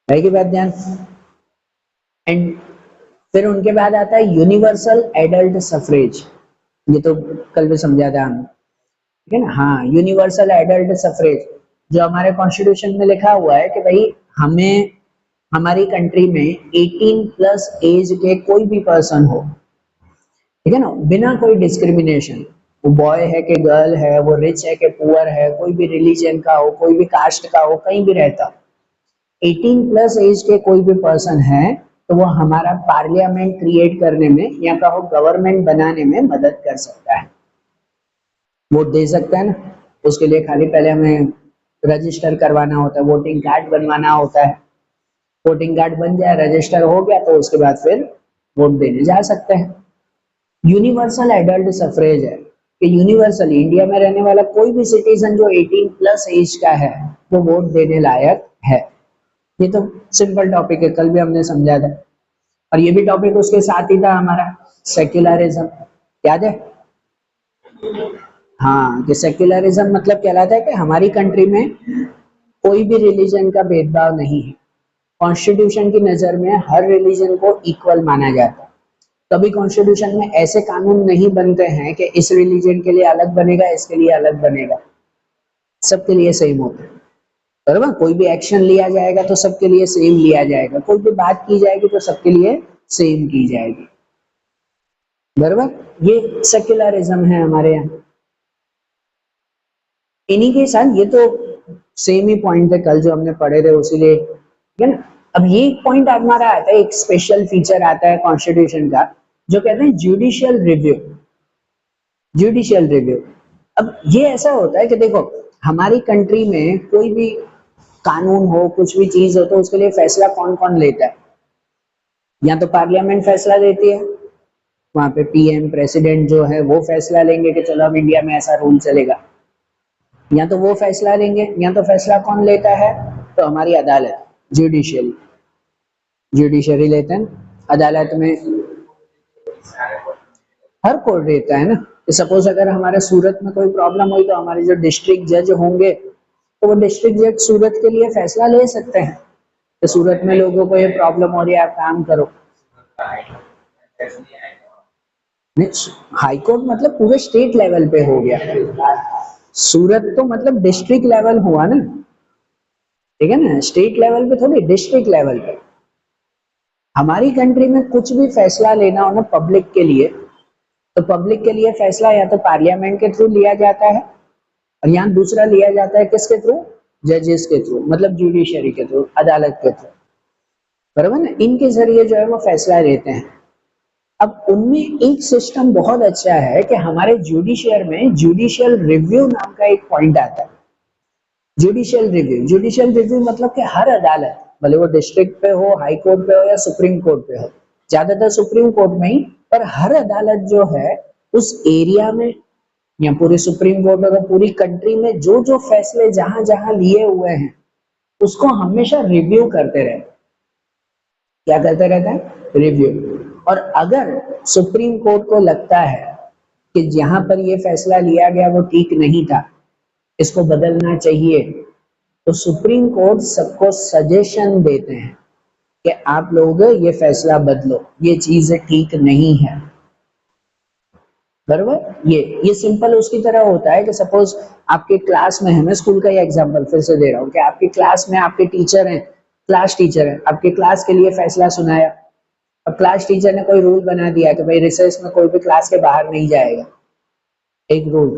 रहेगी बात ध्यान। एंड फिर उनके बाद आता है यूनिवर्सल एडल्ट सफरेज, ये तो कल भी समझा था हमने, ठीक है ना। हाँ, यूनिवर्सल एडल्ट सफरेज जो हमारे कॉन्स्टिट्यूशन में लिखा हुआ है कि भाई हमें हमारी कंट्री में 18 प्लस एज के कोई भी पर्सन हो, ठीक है ना, बिना कोई डिस्क्रिमिनेशन, वो बॉय है कि गर्ल है, वो रिच है कि पुअर है, कोई भी रिलीजन का हो, कोई भी कास्ट का हो, कहीं भी रहता, 18 प्लस एज के कोई भी पर्सन है तो वो हमारा पार्लियामेंट क्रिएट करने में या कहो गवर्नमेंट बनाने में मदद कर सकता है, वोट दे सकता है ना। उसके लिए खाली पहले हमें रजिस्टर करवाना होता है, वोटिंग कार्ड बनवाना होता है, वोटिंग कार्ड बन जाए, रजिस्टर हो गया, तो उसके बाद फिर वोट देने जा सकते हैं। यूनिवर्सल एडल्ट सफरेज है, कि यूनिवर्सली इंडिया में रहने वाला कोई भी सिटीजन जो 18 प्लस एज का है वो वोट देने लायक है। ये तो सिंपल टॉपिक है, कल भी हमने समझा था। और ये भी टॉपिक उसके साथ ही था हमारा, सेक्युलरिज्म, याद है? हाँ, कि सेक्युलरिज्म मतलब कहलाता है कि हमारी कंट्री में कोई भी रिलीजन का भेदभाव नहीं है। कॉन्स्टिट्यूशन की नजर में हर रिलीजन को इक्वल माना जाता है। कभी कॉन्स्टिट्यूशन में ऐसे कानून नहीं बनते हैं कि इस रिलीजन के लिए अलग बनेगा, इसके लिए अलग बनेगा, सबके लिए सेम होता है। बराबर, कोई भी एक्शन लिया जाएगा तो सबके लिए सेम लिया जाएगा, कोई भी बात की जाएगी तो सबके लिए सेम की जाएगी। बराबर, ये सेक्युलरिज्म है हमारे यहाँ। इन्हीं के साथ ये तो सेम ही पॉइंट है कल जो हमने पढ़े थे, उसीलिए ठीक है ना। अब ये पॉइंट हमारा आता है, एक स्पेशल फीचर आता है कॉन्स्टिट्यूशन का जो कहते हैं जुडिशियल रिव्यू। जुडिशियल रिव्यू, अब ये ऐसा होता है कि देखो हमारी कंट्री में कोई भी कानून हो, कुछ भी चीज हो, तो उसके लिए फैसला कौन कौन लेता है? या तो पार्लियामेंट फैसला देती है, वहां पे पीएम प्रेसिडेंट जो है वो फैसला लेंगे कि चलो अब इंडिया में ऐसा रूल चलेगा, या तो वो फैसला लेंगे, या तो फैसला कौन लेता है? तो हमारी अदालत, जुडिशियल, जुडिशरी लेते हैं। अदालत में हर कोर्ट रहता है ना। सपोज अगर हमारे सूरत में कोई प्रॉब्लम हुई तो हमारे जो डिस्ट्रिक्ट जज होंगे तो वो डिस्ट्रिक्ट जज सूरत के लिए फैसला ले सकते हैं कि सूरत में लोगों को ये प्रॉब्लम हो रही है, आप काम करो। हाई कोर्ट मतलब पूरे स्टेट लेवल पे हो गया, सूरत तो मतलब डिस्ट्रिक्ट लेवल हुआ ना, ठीक है ना, स्टेट लेवल पे थोड़ी, डिस्ट्रिक्ट लेवल पे। हमारी कंट्री में कुछ भी फैसला लेना हो ना पब्लिक के लिए, तो पब्लिक के लिए फैसला या तो पार्लियामेंट के थ्रू लिया जाता है, और यहाँ दूसरा लिया जाता है किसके थ्रू? जजेस के थ्रू, मतलब जुडिशरी के थ्रू, अदालत के थ्रू। बराबर ना, इनके जरिए जो है वो फैसला लेते हैं। अब उनमें एक सिस्टम बहुत अच्छा है कि हमारे जुडिशियर में जुडिशियल रिव्यू नाम का एक पॉइंट आता है। जुडिशियल रिव्यू, जुडिशियल रिव्यू मतलब कि हर अदालत, भले वो डिस्ट्रिक्ट पे हो, हाई कोर्ट पे हो या सुप्रीम कोर्ट पे हो, ज्यादातर सुप्रीम कोर्ट में ही, पर हर अदालत जो है उस एरिया में या पूरी सुप्रीम कोर्ट और पूरी कंट्री में जो जो फैसले जहां जहां लिए हुए हैं उसको हमेशा रिव्यू करते रहते। क्या करते रहता है? रिव्यू। और अगर सुप्रीम कोर्ट को लगता है कि जहां पर ये फैसला लिया गया वो ठीक नहीं था, इसको बदलना चाहिए, तो सुप्रीम कोर्ट सबको सजेशन देते हैं कि आप लोग ये फैसला बदलो, ये चीज ठीक नहीं है। बराबर, ये सिंपल उसकी तरह होता है कि सपोज आपके क्लास में है, मैं स्कूल का ही एग्जांपल फिर से दे रहा हूँ कि आपकी क्लास में आपके टीचर हैं, क्लास टीचर है, आपके क्लास के लिए फैसला सुनाया। अब क्लास टीचर ने कोई रूल बना दिया कि भाई रिसेस में कोई भी क्लास के बाहर नहीं जाएगा, एक रूल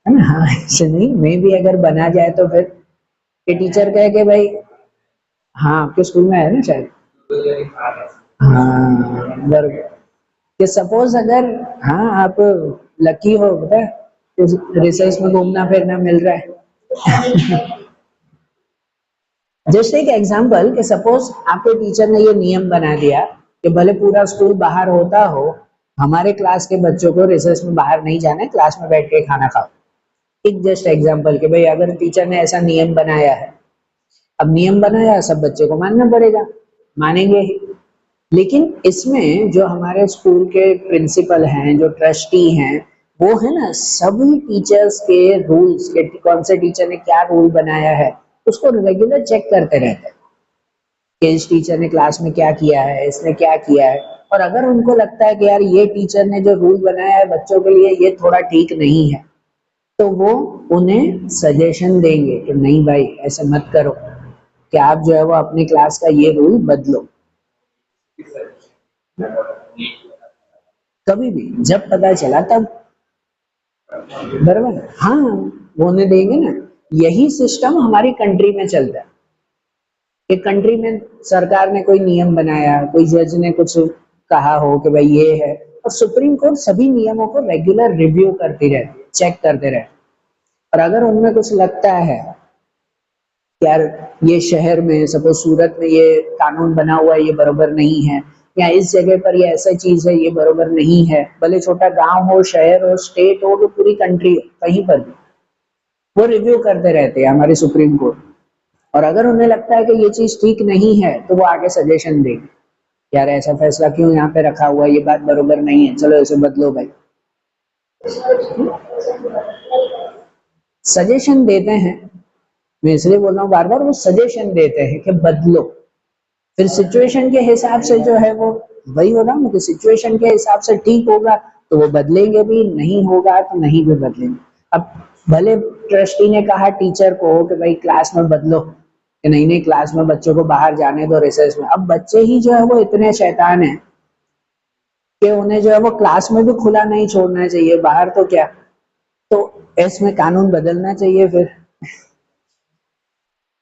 है ना। हाँ, ऐसे नहीं, मे भी अगर बना जाए तो फिर टीचर कहे कि भाई, हाँ आपके स्कूल में है ना शायद, हाँ बराबर, कि सपोज अगर, हाँ आप लकी हो पता है, रिसर्च में घूमना फिरना मिल रहा है। जस्ट एक एग्जांपल कि सपोज आपके टीचर ने ये नियम बना दिया कि भले पूरा स्कूल बाहर होता हो, हमारे क्लास के बच्चों को रिसर्च में बाहर नहीं जाना है, क्लास में बैठ के खाना खाओ। एक जस्ट एग्जांपल कि भाई अगर टीचर ने ऐसा नियम बनाया है, अब नियम बनाया, सब बच्चे को मानना पड़ेगा, मानेंगे ही। लेकिन इसमें जो हमारे स्कूल के प्रिंसिपल हैं, जो ट्रस्टी हैं, वो है ना सभी टीचर्स के रूल्स के, कौन से टीचर ने क्या रूल बनाया है उसको रेगुलर चेक करते रहते हैं कि इस टीचर ने क्लास में क्या किया है, इसने क्या किया है। और अगर उनको लगता है कि यार ये टीचर ने जो रूल बनाया है बच्चों के लिए ये थोड़ा ठीक नहीं है, तो वो उन्हें सजेशन देंगे कि नहीं भाई ऐसे मत करो, कि आप जो है वो अपनी क्लास का ये रूल बदलो। कभी भी जब पता चला तब, बराबर, हाँ वो उन्हें देंगे ना। यही सिस्टम हमारी कंट्री में चलता है। एक कंट्री में सरकार ने कोई नियम बनाया, कोई जज ने कुछ कहा हो कि भाई ये है, और सुप्रीम कोर्ट सभी नियमों को रेगुलर रिव्यू करती रहती है, चेक करते रहती है। और अगर उनमें कुछ लगता है यार ये शहर में, सपोज सूरत में ये कानून बना हुआ है ये बरोबर नहीं है, या इस जगह पर ये ऐसा चीज है, ये बरोबर नहीं है, भले छोटा गांव हो, शहर हो, स्टेट हो, तो पूरी कंट्री हो, कहीं पर भी वो रिव्यू करते रहते हैं हमारे सुप्रीम कोर्ट। और अगर उन्हें लगता है कि ये चीज ठीक नहीं है तो वो आगे सजेशन देंगे, यार ऐसा फैसला क्यों यहाँ पे रखा हुआ है, ये बात बरोबर नहीं है, चलो इसे बदलो भाई। सजेशन देते हैं, मैं इसलिए बोल रहा हूँ बार बार, वो सजेशन देते हैं कि बदलो। फिर सिचुएशन के हिसाब से जो है वो, वही हो रहा हूँ कि सिचुएशन के हिसाब से ठीक होगा तो वो बदलेंगे भी, नहीं होगा तो नहीं भी बदलेंगे। अब भले ट्रस्टी ने कहा टीचर को कि भाई क्लास में बदलो, कि नहीं नहीं क्लास में बच्चों को बाहर जाने दो रिसेस में, अब बच्चे ही जो है वो इतने शैतान है कि उन्हें जो है वो क्लास में भी खुला नहीं छोड़ना चाहिए, बाहर तो क्या। तो इसमें कानून बदलना चाहिए फिर।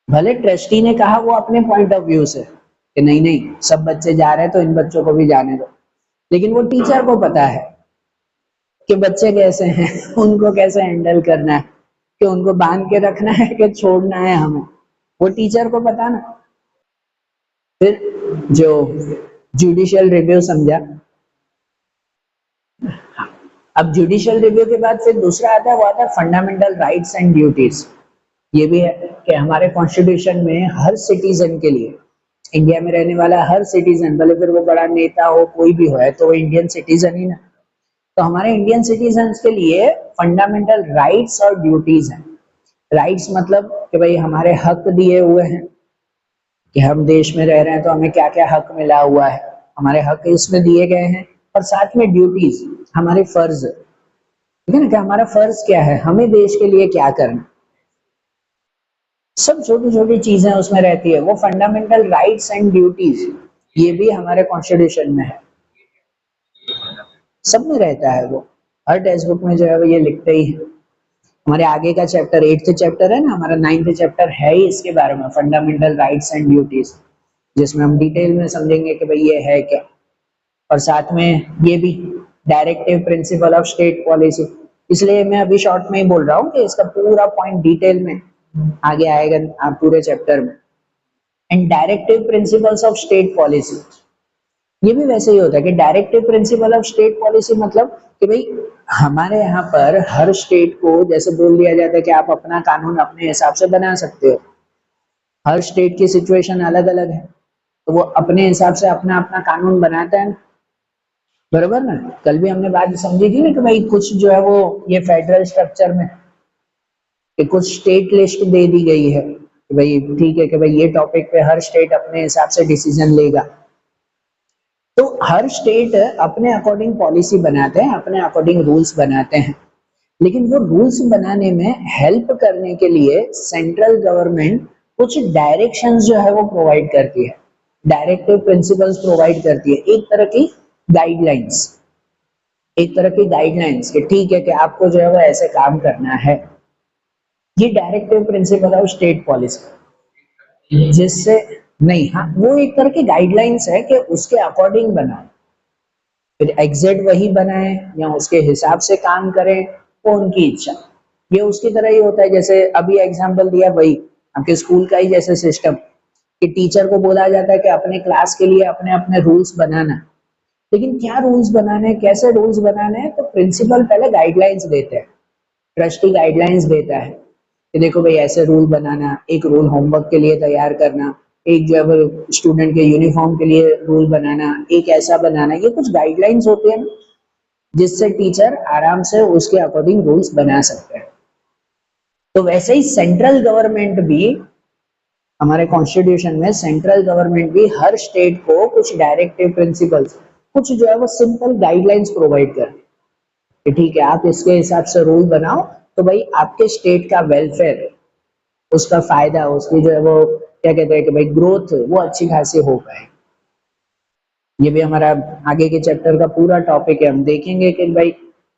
भले ट्रस्टी ने कहा वो अपने पॉइंट ऑफ व्यू से कि नहीं नहीं सब बच्चे जा रहे हैं तो इन बच्चों को भी जाने दो, लेकिन वो टीचर को पता है कि बच्चे कैसे हैं उनको कैसे हैंडल करना है, कि उनको बांध के रखना है कि छोड़ना है हमें, वो टीचर को पता ना। फिर जो जुडिशियल रिव्यू समझा, अब जुडिशियल रिव्यू के बाद फिर दूसरा आता है, वो आता है फंडामेंटल राइट्स एंड ड्यूटीज। ये भी है कि हमारे कॉन्स्टिट्यूशन में हर सिटीजन के लिए, इंडिया में रहने वाला हर सिटीजन, भले फिर वो बड़ा नेता हो कोई भी हो, है तो वो इंडियन सिटीजन ही ना, तो हमारे इंडियन सिटीजन के लिए फंडामेंटल राइट्स और ड्यूटीज हैं। राइट्स मतलब कि भाई हमारे हक दिए हुए हैं, कि हम देश में रह रहे हैं तो हमें क्या क्या हक मिला हुआ है, हमारे हक इसमें दिए गए हैं। और साथ में ड्यूटीज, हमारे फर्ज, ठीक है ना, कि हमारा फर्ज क्या है, हमें देश के लिए क्या करना, सब छोटी छोटी चीजें उसमें रहती है, वो फंडामेंटल राइट्स एंड ड्यूटीज, ये भी हमारे कॉन्स्टिट्यूशन में है, सब में रहता है वो, हर टेक्स्ट बुक में जो है वो ये लिखते ही है। हमारे आगे का चैप्टर 8th चैप्टर है ना, हमारा 9th चैप्टर है ही इसके बारे में, फंडामेंटल राइट्स एंड ड्यूटीज, जिसमें हम डिटेल में समझेंगे कि भाई ये है क्या। और साथ में ये भी directive principle of state policy, इसलिए मैं अभी शॉर्ट में ही बोल रहा हूँ कि इसका पूरा पॉइंट डिटेल में आगे आएगा आप पूरे चैप्टर में। And directive principles of state policy, ये भी वैसे ही होता है कि directive principle of state policy मतलब कि भाई हमारे यहाँ पर हर स्टेट को जैसे बोल दिया जाता है कि आप अपना कानून अपने हिसाब से बना सकते हो, हर स्टेट की सिचुएशन अलग अलग है, तो वो अपने हिसाब से अपना अपना कानून बनाता है, बरोबर ना। कल भी हमने बात समझी थी ना कि भाई कुछ जो है वो ये फेडरल स्ट्रक्चर में कि कुछ स्टेट लिस्ट दे दी गई है कि भाई ठीक है कि भाई ये टॉपिक पे हर स्टेट अपने हिसाब से डिसीजन लेगा, तो हर स्टेट अपने अकॉर्डिंग पॉलिसी बनाते हैं, अपने अकॉर्डिंग रूल्स बनाते हैं, लेकिन वो रूल्स बनाने में हेल्प करने के लिए सेंट्रल गवर्नमेंट कुछ डायरेक्शंस जो है वो प्रोवाइड करती है, डायरेक्टिव प्रिंसिपल्स प्रोवाइड करती है, एक तरह की गाइडलाइंस, एक तरह की गाइडलाइंस कि ठीक है कि आपको जो है वो ऐसे काम करना है, ये directive principle of state policy, जिससे नहीं, हाँ वो एक तरह की गाइडलाइंस है कि उसके अकॉर्डिंग बनाए, फिर एग्जैक्ट वही बनाए या उसके हिसाब से काम करें, वो उनकी इच्छा। ये उसकी तरह ही होता है, जैसे अभी एग्जांपल दिया वही आपके स्कूल का ही जैसे सिस्टम, कि टीचर को बोला जाता है कि अपने क्लास के लिए अपने अपने रूल्स बनाना, लेकिन क्या रूल्स बनाने हैं, कैसे रूल्स बनाने हैं, तो प्रिंसिपल पहले गाइडलाइंस देते हैं, ट्रस्टी गाइडलाइंस देता है कि देखो भाई ऐसे रूल बनाना, एक रूल होमवर्क के लिए तैयार करना, एक जो है स्टूडेंट के यूनिफॉर्म के लिए रूल बनाना, एक ऐसा बनाना, ये कुछ गाइडलाइंस होते हैं जिससे टीचर आराम से उसके अकॉर्डिंग रूल्स बना सकते हैं। तो वैसे ही सेंट्रल गवर्नमेंट भी, हमारे कॉन्स्टिट्यूशन में सेंट्रल गवर्नमेंट भी हर स्टेट को कुछ डायरेक्टिव प्रिंसिपल्स, कुछ जो है वो सिंपल गाइडलाइंस प्रोवाइड कर, कि ठीक है आप इसके हिसाब से रूल बनाओ, तो भाई आपके स्टेट का वेलफेयर, उसका फायदा, उसकी जो है वो क्या कहते हैं कि भाई ग्रोथ वो अच्छी खासी हो पाए। ये भी हमारा आगे के चैप्टर का पूरा टॉपिक है, हम देखेंगे कि भाई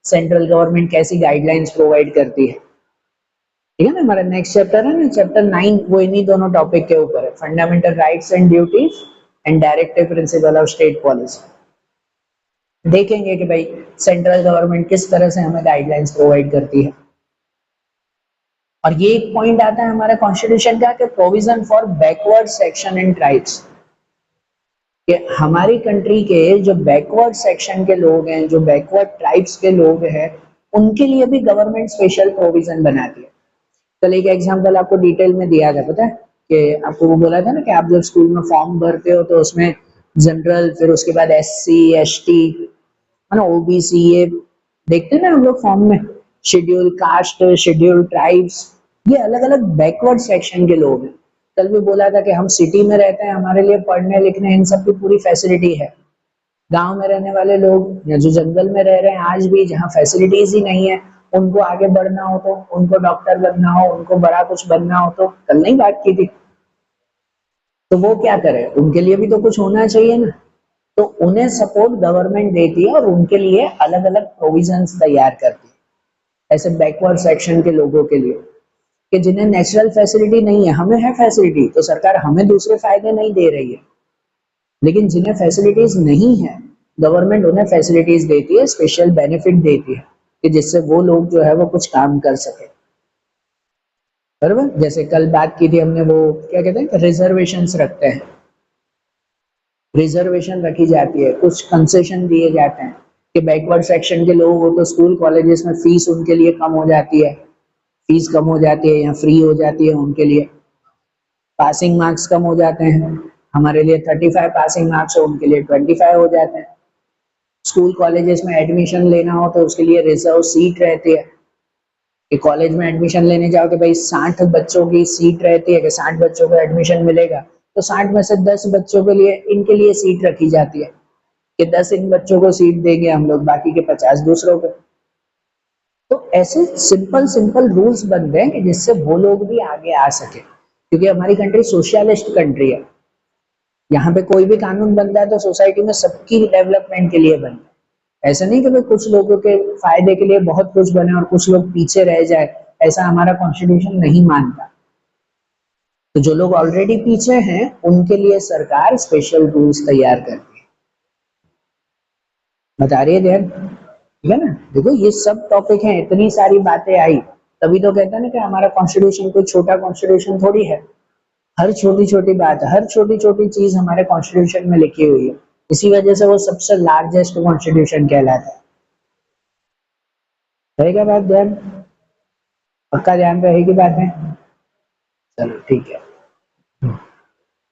सेंट्रल गवर्नमेंट कैसी गाइडलाइंस प्रोवाइड करती है, ठीक है ना। हमारा नेक्स्ट चैप्टर है ना, चैप्टर 9, वो इन्हीं दोनों टॉपिक के ऊपर है, fundamental rights and duties and directive principle of state policy. देखेंगे कि भाई सेंट्रल गवर्नमेंट किस तरह से हमें गाइडलाइंस प्रोवाइड करती है। और ये एक पॉइंट आता है हमारे कॉन्स्टिट्यूशन का कि provision for backward section and tribes, कि हमारी कंट्री के जो बैकवर्ड सेक्शन के लोग हैं, जो बैकवर्ड ट्राइब्स के लोग हैं, उनके लिए भी गवर्नमेंट स्पेशल प्रोविजन बनाती है। कल एक एग्जांपल आपको डिटेल में दिया था, पता है कि आपको वो बोला था ना कि आप जब स्कूल में फॉर्म भरते हो तो उसमें जनरल, फिर उसके बाद एससी, एसटी, है ना, ओबीसी, ये देखते हैं ना हम लोग फॉर्म में, शेड्यूल कास्ट, शेड्यूल ट्राइब्स, ये अलग अलग बैकवर्ड सेक्शन के लोग हैं। कल भी बोला था कि हम सिटी में रहते हैं, हमारे लिए पढ़ने लिखने इन सब की पूरी फैसिलिटी है। गांव में रहने वाले लोग या जो जंगल में रह रहे हैं आज भी, जहाँ फैसिलिटीज ही नहीं है, उनको आगे बढ़ना हो तो, उनको डॉक्टर बनना हो, उनको बड़ा कुछ बनना हो तो, कल नहीं बात की थी, तो वो क्या करे, उनके लिए भी तो कुछ होना चाहिए ना। तो उन्हें सपोर्ट गवर्नमेंट देती है और उनके लिए अलग अलग प्रोविजंस तैयार करती है, ऐसे बैकवर्ड सेक्शन के लोगों के लिए, कि जिन्हें नेचुरल फैसिलिटी नहीं है। हमें है फैसिलिटी, तो सरकार हमें दूसरे फायदे नहीं दे रही है, लेकिन जिन्हें फैसिलिटीज नहीं है, गवर्नमेंट उन्हें फैसिलिटीज देती है, स्पेशल बेनिफिट देती है, कि जिससे वो लोग जो है वो कुछ काम कर सके। बराबर, जैसे कल बात की थी हमने, वो क्या कहते हैं, रिजर्वेशंस रखते हैं, रिजर्वेशन रखी जाती है, कुछ कंसेशन दिए जाते हैं कि बैकवर्ड सेक्शन के लोग हो तो स्कूल कॉलेजेस में फीस उनके लिए कम हो जाती है, फीस कम हो जाती है या फ्री हो जाती है उनके लिए, पासिंग मार्क्स कम हो जाते हैं, हमारे लिए 35 पासिंग मार्क्स हो, उनके लिए 25 हो जाते हैं। स्कूल कॉलेजेस में एडमिशन लेना हो तो उसके लिए रिजर्व सीट रहती है, कि कॉलेज में एडमिशन लेने जाओ कि भाई 60 बच्चों की सीट रहती है, कि 60 बच्चों को एडमिशन मिलेगा, तो 60 में से 10 बच्चों के लिए, इनके लिए सीट रखी जाती है, कि 10 इन बच्चों को सीट देंगे हम लोग, बाकी के 50 दूसरों को। तो ऐसे सिंपल सिंपल रूल्स बन गए कि जिससे वो लोग भी आगे आ सके, क्योंकि हमारी कंट्री सोशलिस्ट कंट्री है। यहाँ पे कोई भी कानून बनता है तो सोसाइटी में सबकी डेवलपमेंट के लिए बनता है, ऐसा नहीं कि भाई कुछ लोगों के फायदे के लिए बहुत कुछ बने और कुछ लोग पीछे रह जाए, ऐसा हमारा कॉन्स्टिट्यूशन नहीं मानता। तो जो लोग ऑलरेडी पीछे हैं उनके लिए सरकार स्पेशल रूल्स तैयार करती है। बता रही है ध्यान, ठीक है ना। देखो ये सब टॉपिक हैं, इतनी सारी बातें आई, तभी तो कहते हैं ना कि हमारा कॉन्स्टिट्यूशन कोई छोटा कॉन्स्टिट्यूशन थोड़ी है। हर छोटी छोटी बात, हर छोटी छोटी चीज हमारे कॉन्स्टिट्यूशन में लिखी हुई है, इसी वजह से वो सबसे लार्जेस्ट कॉन्स्टिट्यूशन कहलाता है। रहेगा बात ध्यान, पक्का ध्यान रहेगी बात में। चलो ठीक है।